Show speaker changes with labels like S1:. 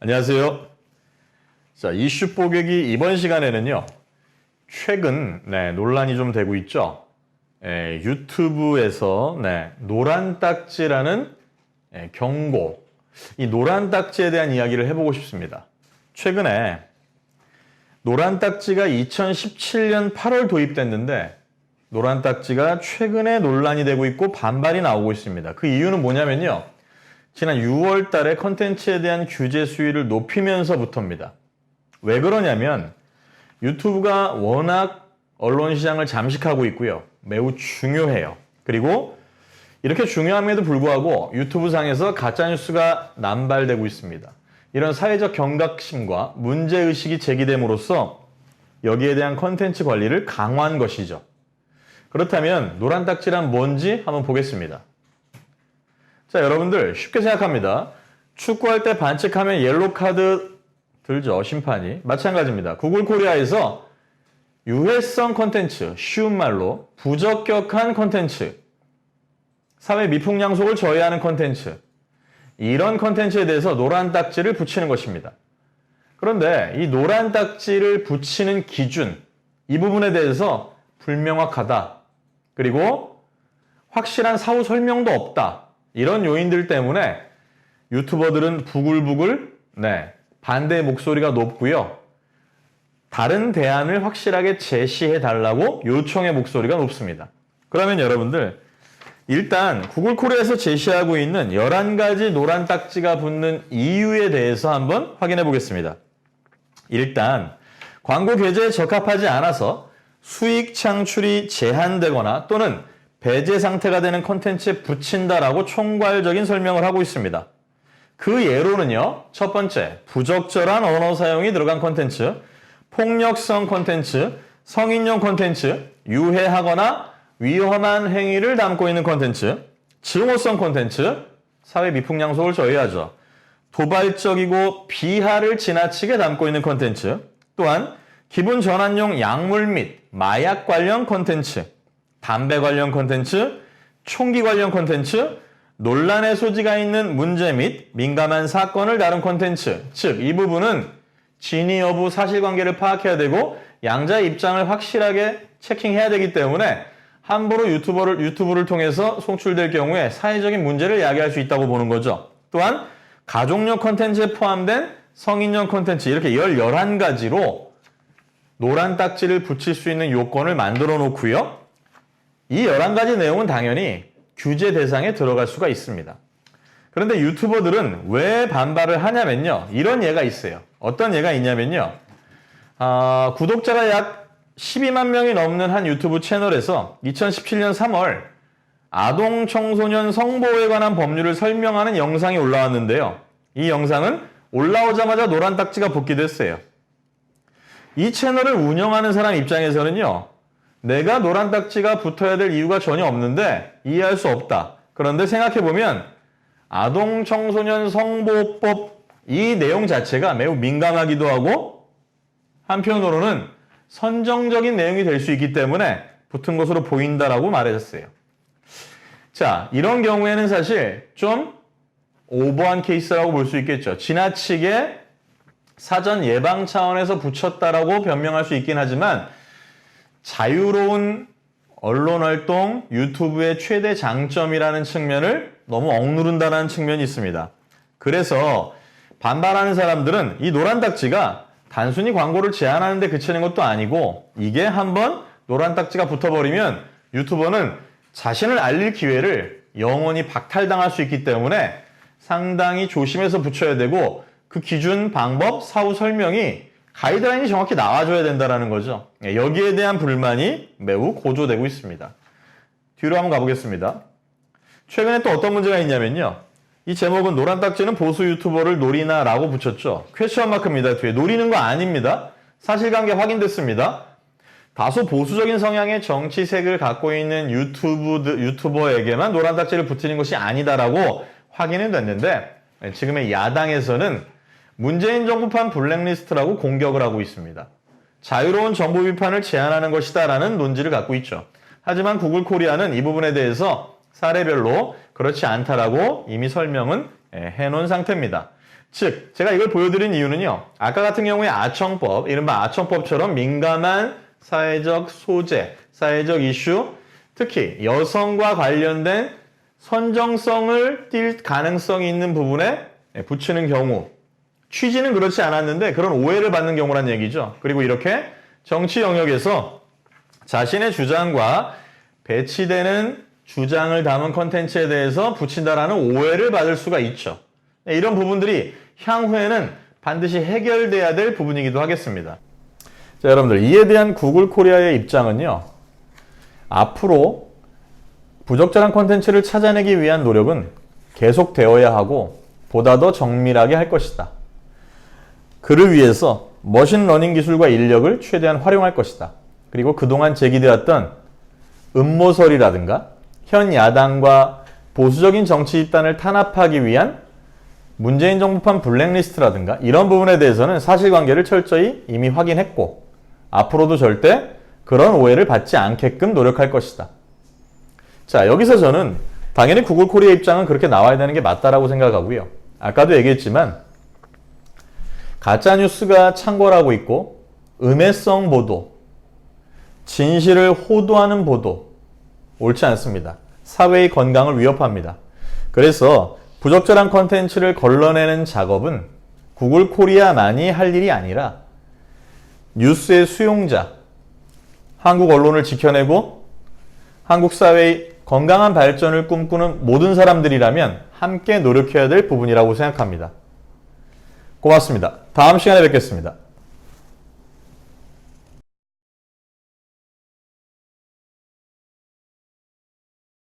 S1: 안녕하세요. 자, 이슈 뽀개기 이번 시간에는요. 최근 논란이 좀 되고 있죠. 유튜브에서 노란 딱지라는 경고, 이 노란 딱지에 대한 이야기를 해보고 싶습니다. 최근에 노란 딱지가 2017년 8월 도입됐는데 노란 딱지가 최근에 논란이 되고 있고 반발이 나오고 있습니다. 그 이유는 뭐냐면요. 지난 6월 달에 컨텐츠에 대한 규제 수위를 높이면서부터입니다. 왜 그러냐면 유튜브가 워낙 언론 시장을 잠식하고 있고요. 매우 중요해요. 그리고 이렇게 중요함에도 불구하고 유튜브 상에서 가짜뉴스가 남발되고 있습니다. 이런 사회적 경각심과 문제의식이 제기됨으로써 여기에 대한 컨텐츠 관리를 강화한 것이죠. 그렇다면 노란 딱지란 뭔지 한번 보겠습니다. 자, 여러분들 쉽게 생각합니다. 축구할 때 반칙하면 옐로우 카드 들죠, 심판이. 마찬가지입니다. 구글 코리아에서 유해성 콘텐츠, 쉬운 말로 부적격한 콘텐츠, 사회 미풍양속을 저해하는 콘텐츠, 이런 콘텐츠에 대해서 노란 딱지를 붙이는 것입니다. 그런데 이 노란 딱지를 붙이는 기준, 이 부분에 대해서 불명확하다. 그리고 확실한 사후 설명도 없다. 이런 요인들 때문에 유튜버들은 부글부글 반대 목소리가 높고요. 다른 대안을 확실하게 제시해달라고 요청의 목소리가 높습니다. 그러면 여러분들 일단 구글 코리아에서 제시하고 있는 11가지 노란 딱지가 붙는 이유에 대해서 한번 확인해 보겠습니다. 일단 광고 계제에 적합하지 않아서 수익 창출이 제한되거나 또는 배제 상태가 되는 콘텐츠에 붙인다라고 총괄적인 설명을 하고 있습니다. 그 예로는요. 첫 번째, 부적절한 언어 사용이 들어간 콘텐츠, 폭력성 콘텐츠, 성인용 콘텐츠, 유해하거나 위험한 행위를 담고 있는 콘텐츠, 증오성 콘텐츠, 사회 미풍양속을 저해하죠. 도발적이고 비하를 지나치게 담고 있는 콘텐츠, 또한 기분 전환용 약물 및 마약 관련 콘텐츠, 담배 관련 콘텐츠, 총기 관련 콘텐츠, 논란의 소지가 있는 문제 및 민감한 사건을 다룬 콘텐츠, 즉 이 부분은 진위 여부 사실관계를 파악해야 되고 양자의 입장을 확실하게 체킹해야 되기 때문에 함부로 유튜브를 통해서 송출될 경우에 사회적인 문제를 야기할 수 있다고 보는 거죠. 또한 가족용 콘텐츠에 포함된 성인용 콘텐츠 이렇게 11가지로 노란 딱지를 붙일 수 있는 요건을 만들어 놓고요. 이 11가지 내용은 당연히 규제 대상에 들어갈 수가 있습니다. 그런데 유튜버들은 왜 반발을 하냐면요. 이런 예가 있어요. 어떤 예가 있냐면요. 구독자가 약 12만 명이 넘는 한 유튜브 채널에서 2017년 3월 아동 청소년 성보호에 관한 법률을 설명하는 영상이 올라왔는데요. 이 영상은 올라오자마자 노란 딱지가 붙기도 했어요. 이 채널을 운영하는 사람 입장에서는요. 내가 노란 딱지가 붙어야 될 이유가 전혀 없는데 이해할 수 없다. 그런데 생각해보면 아동 청소년 성보호법 이 내용 자체가 매우 민감하기도 하고 한편으로는 선정적인 내용이 될 수 있기 때문에 붙은 것으로 보인다라고 말해줬어요. 자, 이런 경우에는 사실 좀 오버한 케이스라고 볼 수 있겠죠. 지나치게 사전 예방 차원에서 붙였다라고 변명할 수 있긴 하지만 자유로운 언론 활동, 유튜브의 최대 장점이라는 측면을 너무 억누른다는 측면이 있습니다. 그래서 반발하는 사람들은 이 노란 딱지가 단순히 광고를 제한하는 데 그치는 것도 아니고 이게 한번 노란 딱지가 붙어버리면 유튜버는 자신을 알릴 기회를 영원히 박탈당할 수 있기 때문에 상당히 조심해서 붙여야 되고 그 기준, 방법, 사후 설명이 가이드라인이 정확히 나와줘야 된다는 거죠. 여기에 대한 불만이 매우 고조되고 있습니다. 뒤로 한번 가보겠습니다. 최근에 또 어떤 문제가 있냐면요. 이 제목은 노란 딱지는 보수 유튜버를 노리나 라고 붙였죠. 퀘스천 마크입니다. 뒤에 노리는 거 아닙니다. 사실관계 확인됐습니다. 다소 보수적인 성향의 정치색을 갖고 있는 유튜버에게만 노란 딱지를 붙이는 것이 아니다라고 확인은 됐는데 지금의 야당에서는 문재인 정부판 블랙리스트라고 공격을 하고 있습니다. 자유로운 정보 비판을 제한하는 것이다 라는 논지를 갖고 있죠. 하지만 구글 코리아는 이 부분에 대해서 사례별로 그렇지 않다라고 이미 설명은 해놓은 상태입니다. 즉, 제가 이걸 보여드린 이유는요. 아까 같은 경우에 아청법, 이른바 아청법처럼 민감한 사회적 소재, 사회적 이슈, 특히 여성과 관련된 선정성을 띌 가능성이 있는 부분에 붙이는 경우, 취지는 그렇지 않았는데 그런 오해를 받는 경우란 얘기죠. 그리고 이렇게 정치 영역에서 자신의 주장과 배치되는 주장을 담은 컨텐츠에 대해서 붙인다라는 오해를 받을 수가 있죠. 이런 부분들이 향후에는 반드시 해결돼야 될 부분이기도 하겠습니다. 자, 여러분들, 이에 대한 구글 코리아의 입장은요. 앞으로 부적절한 콘텐츠를 찾아내기 위한 노력은 계속되어야 하고 보다 더 정밀하게 할 것이다. 그를 위해서 머신러닝 기술과 인력을 최대한 활용할 것이다. 그리고 그동안 제기되었던 음모설이라든가 현 야당과 보수적인 정치 집단을 탄압하기 위한 문재인 정부판 블랙리스트라든가 이런 부분에 대해서는 사실관계를 철저히 이미 확인했고 앞으로도 절대 그런 오해를 받지 않게끔 노력할 것이다. 자, 여기서 저는 당연히 구글 코리아 입장은 그렇게 나와야 되는 게 맞다라고 생각하고요. 아까도 얘기했지만 가짜뉴스가 창궐하고 있고 음해성 보도, 진실을 호도하는 보도 옳지 않습니다. 사회의 건강을 위협합니다. 그래서 부적절한 컨텐츠를 걸러내는 작업은 구글 코리아만이 할 일이 아니라 뉴스의 수용자, 한국 언론을 지켜내고 한국 사회의 건강한 발전을 꿈꾸는 모든 사람들이라면 함께 노력해야 될 부분이라고 생각합니다. 고맙습니다. 다음 시간에 뵙겠습니다.